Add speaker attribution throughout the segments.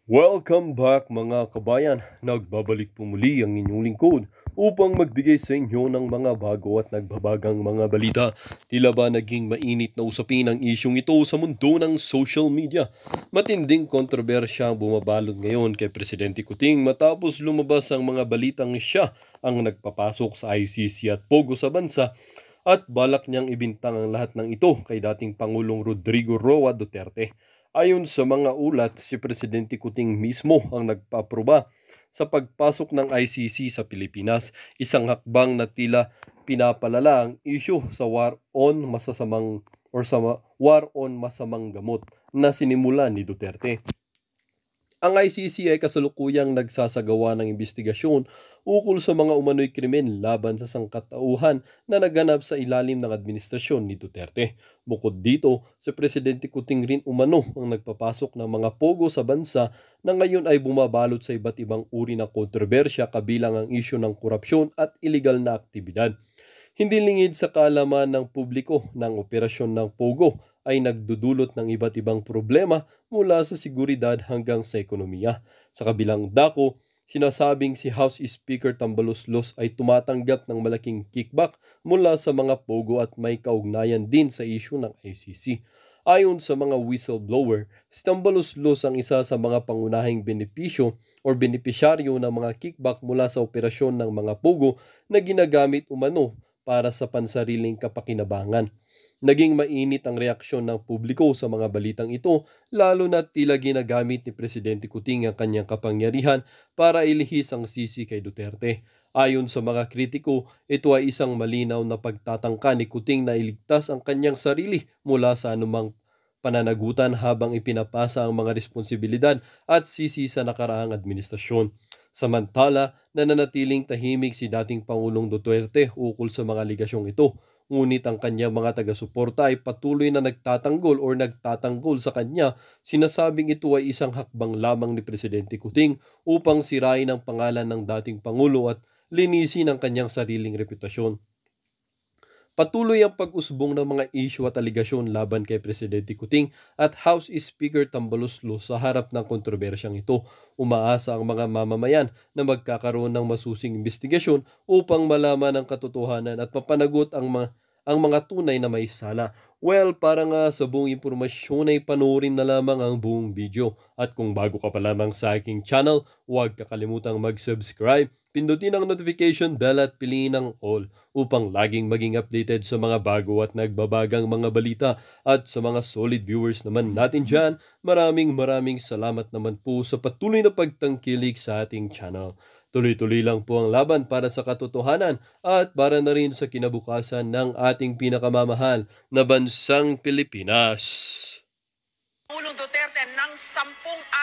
Speaker 1: Welcome back mga kabayan. Nagbabalik po muli ang inyong lingkod upang magbigay sa inyo ng mga bago at nagbabagang mga balita. Tila ba naging mainit na usapin ang isyong ito sa mundo ng social media? Matinding kontrobersya ang bumabalot ngayon kay Presidente Kuting matapos lumabas ang mga balitang siya ang nagpapasok sa ICC at Pogo sa bansa at balak niyang ibintang ang lahat ng ito kay dating Pangulong Rodrigo Roa Duterte. Ayon sa mga ulat, si Presidente Kuting mismo ang nagpaaproba sa pagpasok ng ICC sa Pilipinas, isang hakbang na tila pinapalala ang isyu sa war on masamang gamot na sinimula ni Duterte. Ang ICC ay kasalukuyang nagsasagawa ng investigasyon ukol sa mga umano'y krimen laban sa sangkatauhan na naganap sa ilalim ng administrasyon ni Duterte. Bukod dito, si Presidente Kuting rin umano ang nagpapasok ng mga pogo sa bansa na ngayon ay bumabalot sa iba't ibang uri ng kontrobersya kabilang ang isyu ng korupsyon at iligal na aktibidad. Hindi lingid sa kaalaman ng publiko ng operasyon ng Pogo ay nagdudulot ng iba't ibang problema mula sa seguridad hanggang sa ekonomiya. Sa kabilang dako, sinasabing si House Speaker Tambaloslos ay tumatanggap ng malaking kickback mula sa mga Pogo at may kaugnayan din sa isyu ng ICC. Ayon sa mga whistleblower, si Tambaloslos ang isa sa mga pangunahing benepisyo o benepisyaryo ng mga kickback mula sa operasyon ng mga Pogo na ginagamit umano para sa pansariling kapakinabangan. Naging mainit ang reaksyon ng publiko sa mga balitang ito, lalo na tila ginagamit ni Presidente Kuting ang kanyang kapangyarihan para ilihis ang sisi kay Duterte. Ayon sa mga kritiko, ito ay isang malinaw na pagtatangka ni Kuting na iligtas ang kanyang sarili mula sa anumang pananagutan habang ipinapasa ang mga responsibilidad at sisi sa nakaraang administrasyon. Samantala, nananatiling tahimik si dating Pangulong Duterte ukol sa mga aligasyong ito. Ngunit ang kanyang mga taga-suporta ay patuloy na nagtatanggol sa kanya, sinasabing ito ay isang hakbang lamang ni Presidente Kuting upang sirain ang pangalan ng dating Pangulo at linisin ang kanyang sariling reputasyon. Patuloy ang pag-usbong ng mga isyu at aligasyon laban kay Presidente Kuting at House Speaker Tambaloslos sa harap ng kontrobersyang ito. Umaasa ang mga mamamayan na magkakaroon ng masusing investigasyon upang malaman ang katotohanan at mapanagot ang mga tunay na may sala. Well, para nga sa buong impormasyon ay panoorin na lamang ang buong video. At kung bago ka pa lamang sa aking channel, huwag kakalimutang mag-subscribe, pindutin ang notification bell at piliin ang all upang laging maging updated sa mga bago at nagbabagang mga balita. At sa mga solid viewers naman natin dyan, maraming salamat naman po sa patuloy na pagtangkilik sa ating channel. Tuloy-tuloy lang po ang laban para sa katotohanan at para na rin sa kinabukasan ng ating pinakamamahal na bansang Pilipinas.
Speaker 2: Pangulong Duterte ng 10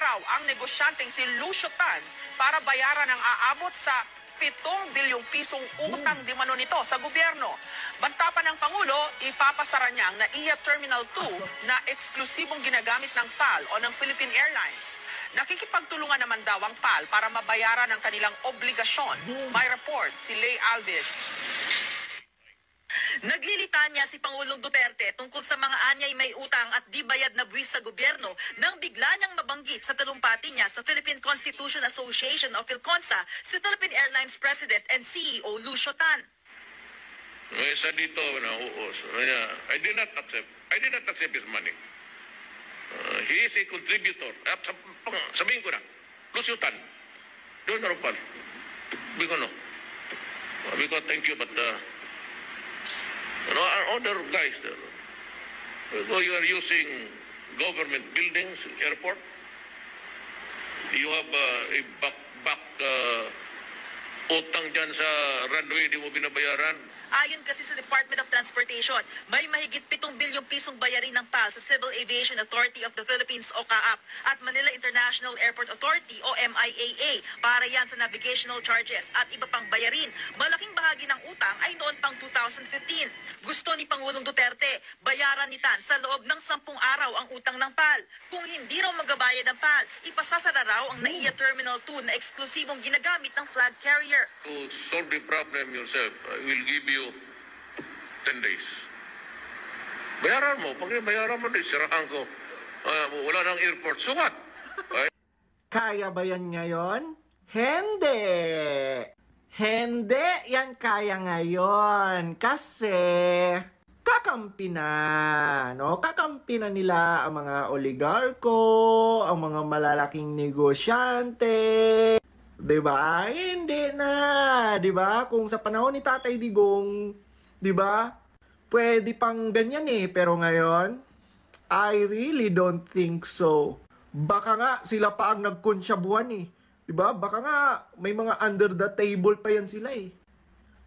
Speaker 2: araw ang negosyanteng si Lucio Tan para bayaran ang aabot sa 7 bilyong pisong utang di mano nito sa gobyerno. Banta pa ng Pangulo, ipapasara niya ang NAIA Terminal 2 na eksklusibong ginagamit ng PAL o ng Philippine Airlines. Nakikipagtulungan naman daw ang PAL para mabayaran ang kanilang obligasyon. May report si Lay Alves.
Speaker 3: Naglilitanya si Pangulong Duterte tungkol sa mga anyay may utang at di bayad na buwis sa gobyerno nang bigla niyang mabanggit sa talumpati niya sa Philippine Constitution Association o PhilConsa si Philippine Airlines President and CEO Lucio Tan.
Speaker 4: Isa dito na I did not accept his money. He is a contributor. At sabihin ko na, Lucio Tan, doon na rin pala. Sabi ko, thank you, but our other guys there. You are using government buildings, airport. You have a back utang dyan sa runway, di mo binabayaran.
Speaker 3: Ayon kasi sa Department of Transportation, may mahigit 7 bilyong pisong bayarin ng PAL sa Civil Aviation Authority of the Philippines o CAAP at Manila International Airport Authority o MIAA para yan sa navigational charges at iba pang bayarin. Malaking bahagi ng utang ay noon pang 2015. Gusto ni Pangulong Duterte, bayaran ni Tan sa loob ng 10 araw ang utang ng PAL. Kung hindi raw magabayad ng PAL, ipasasara raw ang NAIA Terminal 2 na eksklusibong ginagamit ng flag carrier.
Speaker 4: To solve the problem yourself, I will give you 10 days. Bayaran mo. Pag bayaran mo, sirahan ko. Wala nang airport. So what?
Speaker 5: Kaya ba yan ngayon? Hindi! Hindi yan kaya ngayon kasi kakampi na, no? Kakampi na nila ang mga oligarko, ang mga malalaking negosyante. 'Di ba? Hindi na, 'di ba? Kung sa panahon ni Tatay Digong, 'di ba? Pwede pang ganyan eh, pero ngayon, I really don't think so. Baka nga sila pa ang nagkonsyabuhan eh. 'Di ba? Baka nga may mga under the table pa yan sila eh.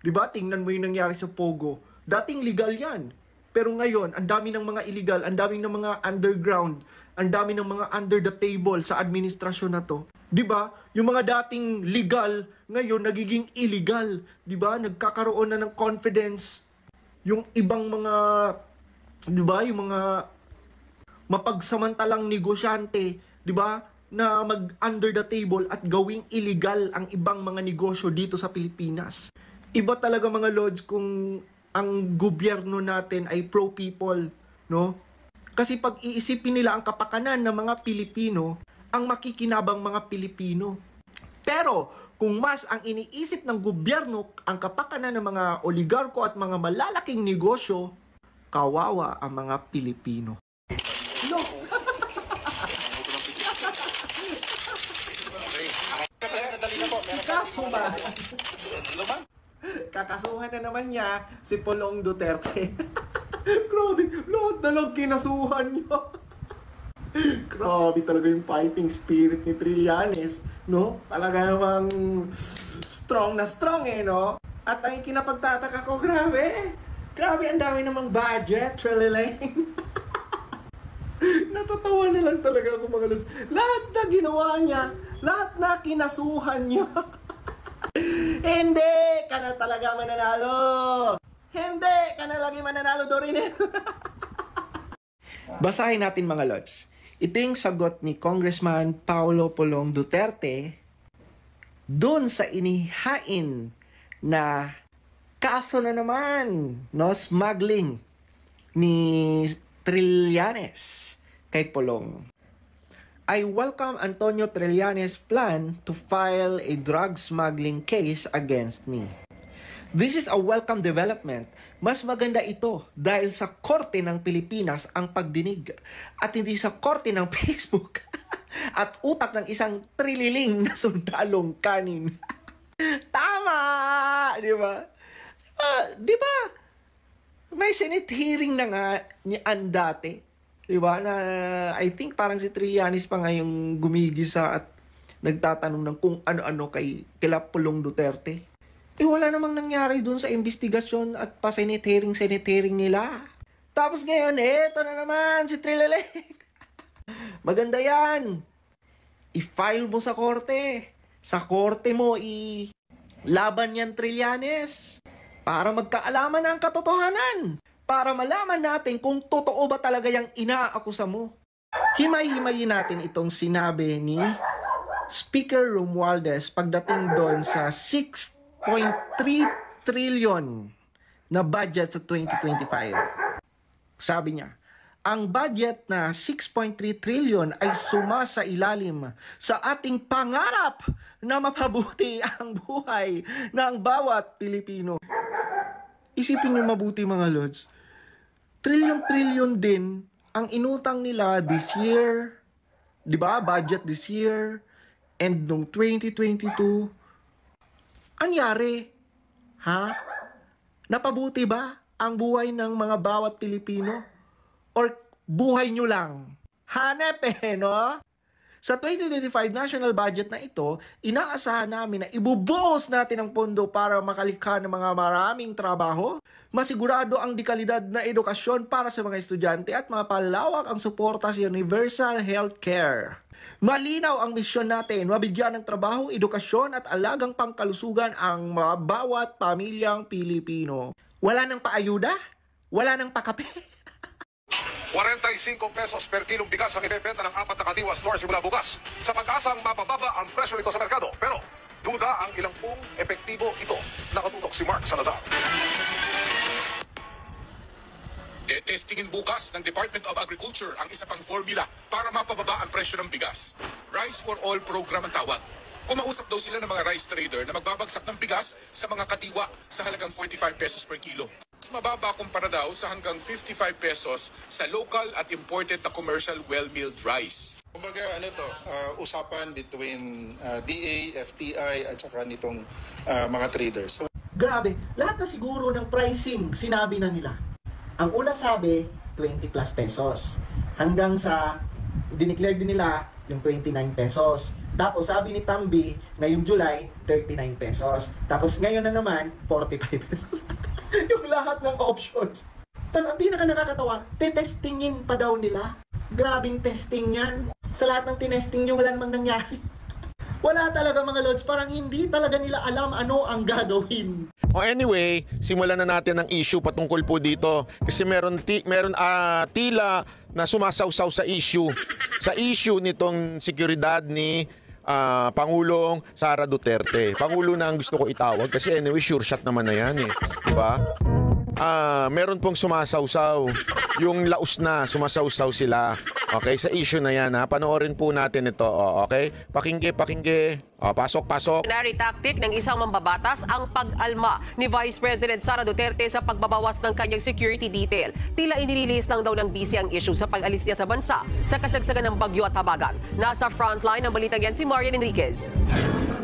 Speaker 5: 'Di ba? Tingnan mo yung nangyari sa Pogo. Dating legal yan. Pero ngayon, ang dami ng mga illegal, ang dami ng mga underground, ang dami ng mga under the table sa administrasyon na to. 'Di ba? Yung mga dating legal, ngayon nagiging illegal. 'Di ba? Nagkakaroon na ng confidence yung ibang mga, 'di ba? Yung mga mapagsamantalang negosyante, 'di ba? Na mag under the table at gawing illegal ang ibang mga negosyo dito sa Pilipinas. Iba talaga mga lords kung ang gobyerno natin ay pro-people, no? Kasi pag iisipin nila ang kapakanan ng mga Pilipino, ang makikinabang mga Pilipino. Pero kung mas ang iniisip ng gobyerno ang kapakanan ng mga oligarko at mga malalaking negosyo, kawawa ang mga Pilipino. No. Kasuhan. Kakasuhan na naman niya si Pulong Duterte. Grabe, lahat na lang kinasuhan niya. Grabe talaga yung fighting spirit ni Trillanes, no? Talaga namang strong na strong eh, no? At ang kinapagtataka ko, grabe, ang dami namang budget, Trilliane. Natatawa na lang talaga ako mga lus. Lahat na ginawa niya, lahat na kinasuhan niya. Hindi ka na talaga mananalo. Hindi ka na lagi mananalo, Dorinel. Basahin natin mga lods. Ito yung sagot ni Congressman Paulo Pulong Duterte doon sa inihain na kaso na naman, no, smuggling ni Trillanes kay Pulong. I welcome Antonio Trillanes' plan to file a drug smuggling case against me. This is a welcome development. Mas maganda ito dahil sa korte ng Pilipinas ang pagdinig at hindi sa korte ng Facebook at utak ng isang trililing na sundalong kanin. Tama! Di ba? Di ba? May Senate hearing na nga niyan dati. Di ba? Na I think parang si Trillanes pa nga yung gumigisa at nagtatanong ng kung ano-ano kay kila Pulong Duterte. Wala namang nangyari dun sa investigasyon at pa-Senate hearing nila. Tapos ngayon, eto na naman si Trillanes. Maganda yan. I-file mo sa korte. Sa korte mo, laban yan, Trillanes. Para magkaalaman ang katotohanan. Para malaman natin kung totoo ba talaga yung inaakusa mo. Himay-himayin natin itong sinabi ni Speaker Romualdez pagdating doon sa 6.3 trillion na budget sa 2025. Sabi niya, ang budget na 6.3 trillion ay sumasa ilalim sa ating pangarap na mapabuti ang buhay ng bawat Pilipino. Isipin niyo mabuti mga lods. Trillion din ang inutang nila this year. 'Di ba? Budget this year and nung 2022. Anyari? Ha? Napabuti ba ang buhay ng mga bawat Pilipino? Or buhay nyo lang? Hanep no? Sa 2025 national budget na ito, inaasahan namin na ibubuhos natin ang pondo para makalikha ng mga maraming trabaho, masigurado ang dekalidad na edukasyon para sa mga estudyante at mapalawak ang suporta sa universal healthcare. Malinaw ang misyon natin, mabigyan ng trabaho, edukasyon at alagang pangkalusugan ang mga bawat pamilyang Pilipino. Wala nang paayuda? Wala nang pakape?
Speaker 6: 45 pesos per kilong bigas ang ibebenta ng 4 na Kadiwa store simula bukas. Sa pag-asang mapababa ang presyo nito sa merkado. Pero duda ang ilang pong epektibo ito. Nakatutok si Mark Salazar.
Speaker 7: Testingin bukas ng Department of Agriculture ang isa pang formula para mapababa ang presyo ng bigas. Rice for All program ang tawag. Kumausap daw sila ng mga rice trader na magbabagsak ng bigas sa mga katiwa sa halagang 45 pesos per kilo. Mas mababa kumpara daw sa hanggang 55 pesos sa local at imported na commercial well-milled rice.
Speaker 8: Kumbaga usapan between DA, FTI at saka nitong mga traders.
Speaker 5: Grabe, lahat na siguro ng pricing sinabi na nila. Ang unang sabi, 20 plus pesos. Hanggang sa, dineclare din nila yung 29 pesos. Tapos sabi ni Tambi, ngayong July, 39 pesos. Tapos ngayon na naman, 45 pesos. Yung lahat ng options. Tapos ang pinaka nakakatawa, testingin pa daw nila. Grabing testing yan. Sa lahat ng tinesting nyo, wala namang nangyari. Wala talaga mga lods, parang hindi talaga nila alam ano ang gagawin.
Speaker 9: Anyway, simulan na natin ang issue patungkol po dito kasi meron tila na sumasawsaw sa issue nitong seguridad ni Pangulong Sara Duterte. Pangulo na ang gusto ko itawag kasi anyway sure shot naman na yan di ba? Meron pong sumasawsaw. Yung laos na sumasawsaw sila. Okay, sa issue na yan panoorin po natin ito. Okay? Pakingge. Pasok.
Speaker 10: Ordinary tactic ng isang mambabatas ang pag-alma ni Vice President Sara Duterte sa pagbabawas ng kanyang security detail. Tila inililis lang daw ng busy ang issue sa pag-alis niya sa bansa sa kasagsagan ng bagyo at habagat. Nasa frontline ng balitang yan si Marian Enriquez.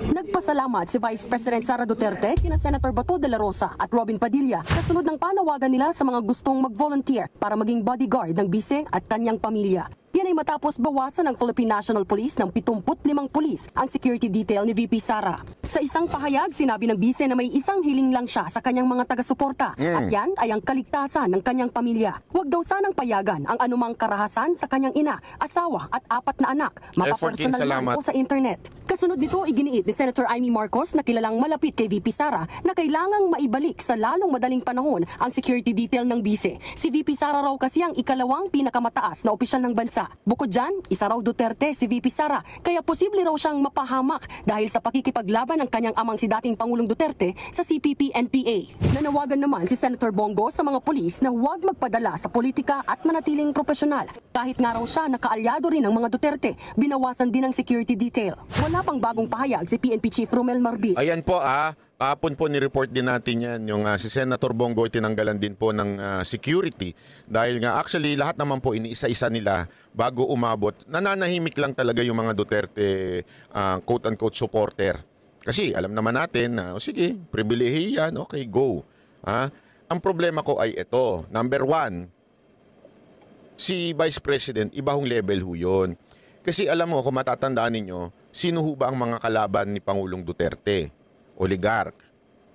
Speaker 11: Nagpasalamat si Vice President Sara Duterte kina Senator Bato de la Rosa at Robin Padilla kasunod ng panawagan nila sa mga gustong mag-volunteer para maging bodyguard ng bise at kanyang pamilya. Yan ay matapos bawasan ng Philippine National Police ng 75 pulis ang security detail ni VP Sara. Sa isang pahayag, sinabi ng bise na may isang hiling lang siya sa kanyang mga taga-suporta at yan ay ang kaligtasan ng kanyang pamilya. Huwag daw sanang payagan ang anumang karahasan sa kanyang ina, asawa at 4 na anak, mapapersonal man o sa internet. Kasunod nito, iginiit ni Senator Amy Marcos na kilalang malapit kay VP Sara na kailangang maibalik sa lalong madaling panahon ang security detail ng bise. Si VP Sara raw kasi ang ikalawang pinakamataas na opisyal ng bansa. Bukod dyan, isa raw Duterte si VP Sara kaya posible raw siyang mapahamak dahil sa pakikipaglaban ng kanyang amang si dating Pangulong Duterte sa CPP-NPA. Nanawagan naman si Senator Bongo sa mga pulis na huwag magpadala sa politika at manatiling profesional. Kahit nga raw siya nakaalyado rin ng mga Duterte, binawasan din ang security detail. Wala pang bagong pahayag si PNP Chief Romel Marbit.
Speaker 9: Ayan po Kahapon po ni-report din natin yan, yung si Senator Bongo tinanggalan din po ng security dahil nga actually lahat naman po iniisa-isa nila bago umabot. Nananahimik lang talaga yung mga Duterte quote-unquote supporter. Kasi alam naman natin na sige, pribilehiyo yan, okay, go. Ang problema ko ay ito, number 1, si Vice President, ibang level ho yun. Kasi alam mo, kung matatandaan ninyo, sino ho ba ang mga kalaban ni Pangulong Duterte? Oligark.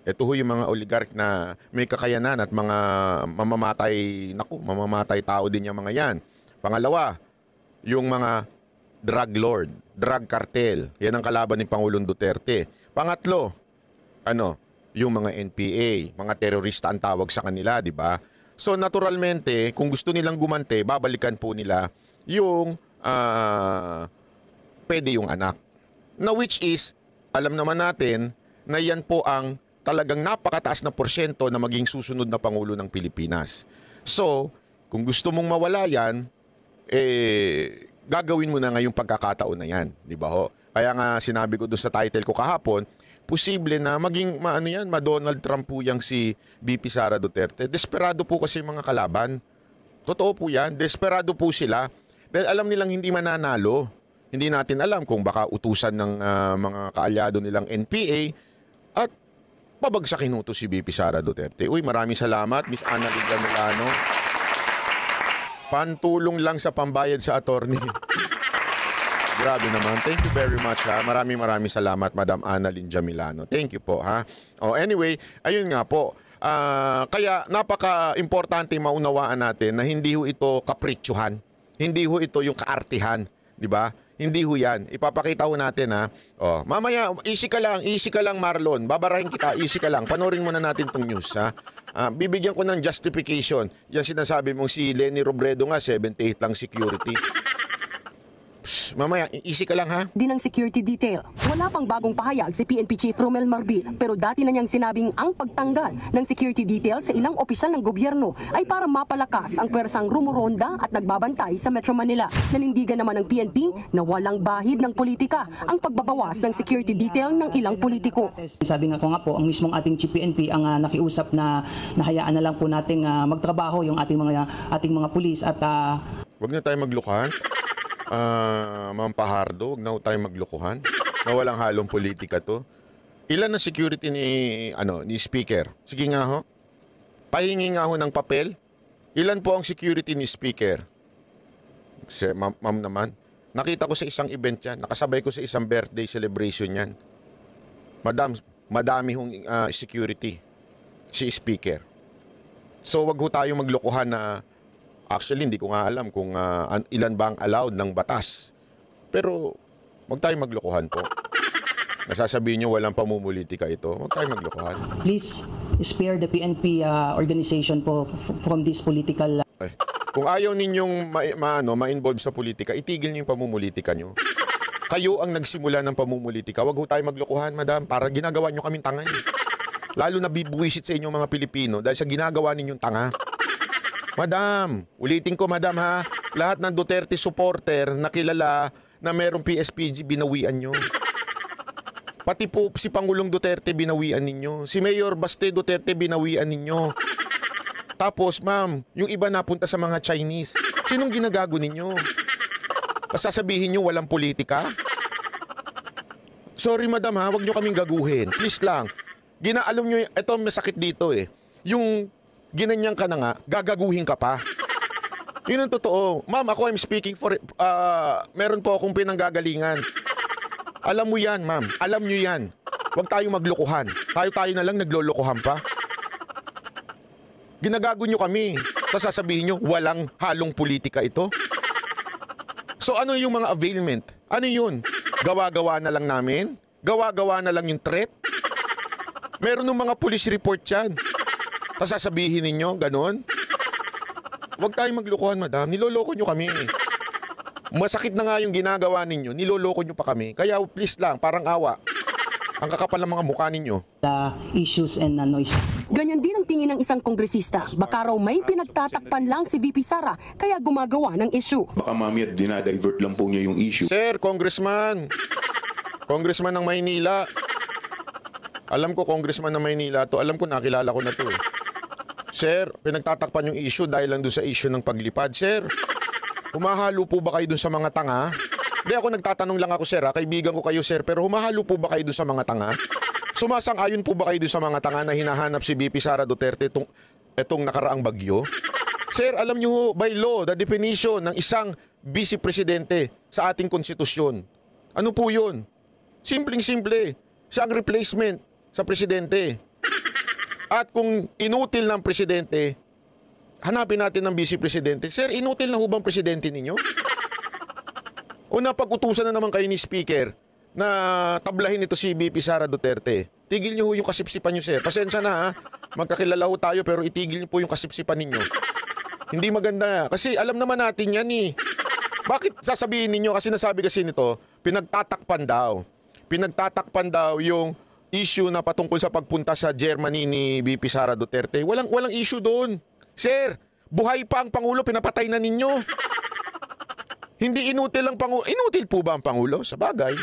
Speaker 9: Ito ho yung mga oligark na may kakayanan at mga mamamatay tao din yung mga yan. Pangalawa, yung mga drug lord, drug cartel. Yan ang kalaban ni Pangulong Duterte. Pangatlo, yung mga NPA, mga terorista ang tawag sa kanila, di ba? So naturalmente, kung gusto nilang gumante, babalikan po nila yung pwede yung anak. Na which is, alam naman natin, na yan po ang talagang napakataas na porsyento na maging susunod na Pangulo ng Pilipinas. So, kung gusto mong mawala yan, gagawin mo na ngayong pagkakataon na yan. Di ba ho? Kaya nga sinabi ko doon sa title ko kahapon, posible na maging ma-Donald Trump po yang si VP Sara Duterte. Desperado po kasi mga kalaban. Totoo po yan. Desperado po sila. Dahil alam nilang hindi mananalo. Hindi natin alam kung baka utusan ng mga kaalyado nilang NPA at pabagsakin ito si VP Sara Duterte. Uy, maraming salamat, Miss Annalyn Jamilano. Pantulong lang sa pambayad sa attorney. Grabe naman. Thank you very much Maraming salamat, Madam Annalyn Jamilano. Thank you po Anyway, ayun nga po. Kaya napaka-importante maunawaan natin na hindi ho ito kapritsyohan. Hindi ho ito yung kaartihan. Di ba? Hindi ho yan. Ipapakita ho natin mamaya, easy ka lang Marlon. Babarahin kita, easy ka lang. Panorin muna natin tong news bibigyan ko ng justification. Yan sinasabi mong si Lenny Robredo nga, 78 lang security. Mamaya, easy ka lang ha.
Speaker 11: Din ang security detail. Wala pang bagong pahayag si PNP Chief Romel Marbil pero dati na niyang sinabing ang pagtanggal ng security detail sa ilang opisyal ng gobyerno ay para mapalakas ang pwersang rumuronda at nagbabantay sa Metro Manila. Nanindigan naman ng PNP na walang bahid ng politika ang pagbabawas ng security detail ng ilang politiko.
Speaker 12: Sabi nga po, ang mismong ating Chief PNP ang nakiusap na nahayaan na lang po nating magtrabaho yung ating mga pulis at
Speaker 9: Huwag na tayo maglukuhan. Ma'am Pahardo, huwag na tayo maglukuhan. Na walang halong politika to. Ilan na security ni Speaker? Sige nga ho. Pahingi nga ho ng papel. Ilan po ang security ni Speaker? Ma'am naman. Nakita ko sa isang event yan. Nakasabay ko sa isang birthday celebration yan. Madami hong security si Speaker. So wag ho tayo maglukuhan na actually hindi ko nga alam kung ilan ba ang allowed ng batas. Pero wag tayo maglukuhan po. Nasasabihin nyo walang pamumulitika ito. Wag tayo maglukuhan.
Speaker 12: please spare the PNP organization po from this political
Speaker 9: Kung ayaw ninyong ma-involve sa politika, itigil niyo yung pamumulitika nyo. Kayo ang nagsimula ng pamumulitika. Wag ho tayo maglukuhan, madam, para ginagawa nyo kaming tanga. Lalo na bibuwisit sa inyong mga Pilipino dahil sa ginagawa ninyong tanga. Madam, ulitin ko madam ha, lahat ng Duterte supporter na kilala na merong PSPG, binawian nyo. Pati po si Pangulong Duterte, binawian ninyo. Si Mayor Baste Duterte, binawian ninyo. Tapos ma'am, yung iba napunta sa mga Chinese. Sinong ginagago ninyo? Sasabihin nyo walang politika? Sorry madam ha, wag nyo kaming gaguhin. Please lang. Alam nyo, ito masakit dito eh. Yung ginanyang ka na nga, gagaguhin ka pa. Yun ang totoo. Ma'am, ako I'm speaking for... meron po akong pinanggagalingan. Alam mo yan, ma'am. Alam nyo yan. Huwag tayong maglukuhan. Tayo na lang naglolokohan pa. Ginagago nyo kami. Tapos sasabihin nyo, walang halong politika ito. So ano yung mga availment? Ano yun? Gawa-gawa na lang namin? Gawa-gawa na lang yung threat? Meron ng mga police report yan. Tapos sasabihin ninyo, ganon? Huwag tayong maglukuhan, madam. Niloloko nyo kami. Masakit na nga yung ginagawa ninyo. Niloloko nyo pa kami. Kaya please lang, parang awa. Ang kakapal ng mga mukha ninyo.
Speaker 12: issues and noise.
Speaker 11: Ganyan din ang tingin ng isang kongresista. Baka raw may pinagtatakpan lang si VP Sara kaya gumagawa ng issue.
Speaker 13: Baka mami at dinadivert lang po niya yung issue.
Speaker 9: Sir, congressman. Congressman ng Maynila. Alam ko, congressman ng Maynila to. Alam ko, nakilala ko na to eh. Sir, pinagtatakpan yung issue dahil lang doon sa issue ng paglipad. Sir, humahalo po ba kayo doon sa mga tanga? Hindi ako nagtatanong lang ako, sir. Kaibigan ko kayo, sir. Pero humahalo po ba kayo doon sa mga tanga? Sumasang-ayon po ba kayo doon sa mga tanga na hinahanap si VP Sara Duterte itong nakaraang bagyo? Sir, alam nyo by law, the definition ng isang vice presidente sa ating konstitusyon. Ano po yun? Simpleng-simple. Siya ang replacement sa presidente. At kung inutil ng presidente, hanapin natin ng vice presidente. Sir, inutil na hubang presidente ninyo? O napag-utusan na naman kayo ni Speaker na tablahin ito si VP Sara Duterte. Tigil niyo ho yung kasipsipan niyo, sir. Pasensya na ha. Magkakilala ho tayo pero itigil niyo po yung kasipsipan ninyo. Hindi maganda. Kasi alam naman natin yan eh. Bakit sasabihin ninyo? Kasi nasabi kasi nito, pinagtatakpan daw. Pinagtatakpan daw yung issue na patungkol sa pagpunta sa Germany ni VP Sara Duterte. Walang issue doon. Sir, buhay pa ang Pangulo, pinapatay na ninyo. Hindi inutil ang Pangulo. Inutil po ba ang Pangulo? Sa bagay.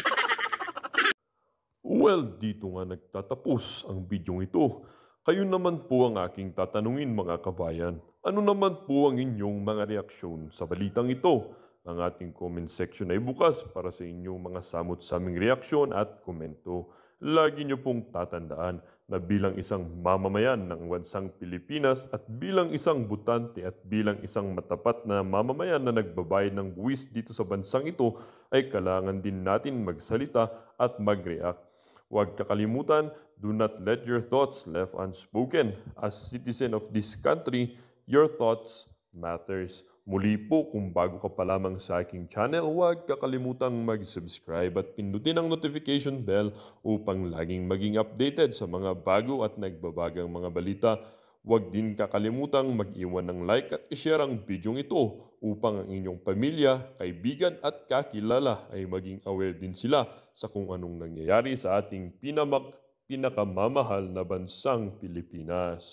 Speaker 1: Well, dito nga nagtatapos ang bidyong ito. Kayo naman po ang aking tatanungin mga kabayan. Ano naman po ang inyong mga reaksyon sa balitang ito? Ang ating comment section ay bukas para sa inyong mga samot-saming reaksyon at komento. Lagi niyo pong tatandaan na bilang isang mamamayan ng bansang Pilipinas at bilang isang butante at bilang isang matapat na mamamayan na nagbabayad ng buwis dito sa bansang ito ay kailangan din natin magsalita at mag-react. Huwag kakalimutan, do not let your thoughts left unspoken. As citizen of this country, your thoughts matters. Muli po, kung bago ka pa lamang sa aking channel, huwag kakalimutang mag-subscribe at pindutin ang notification bell upang laging maging updated sa mga bago at nagbabagang mga balita. Huwag din kakalimutang mag-iwan ng like at ishare ang bidyong ito upang ang inyong pamilya, kaibigan at kakilala ay maging aware din sila sa kung anong nangyayari sa ating pinakamamahal na bansang Pilipinas.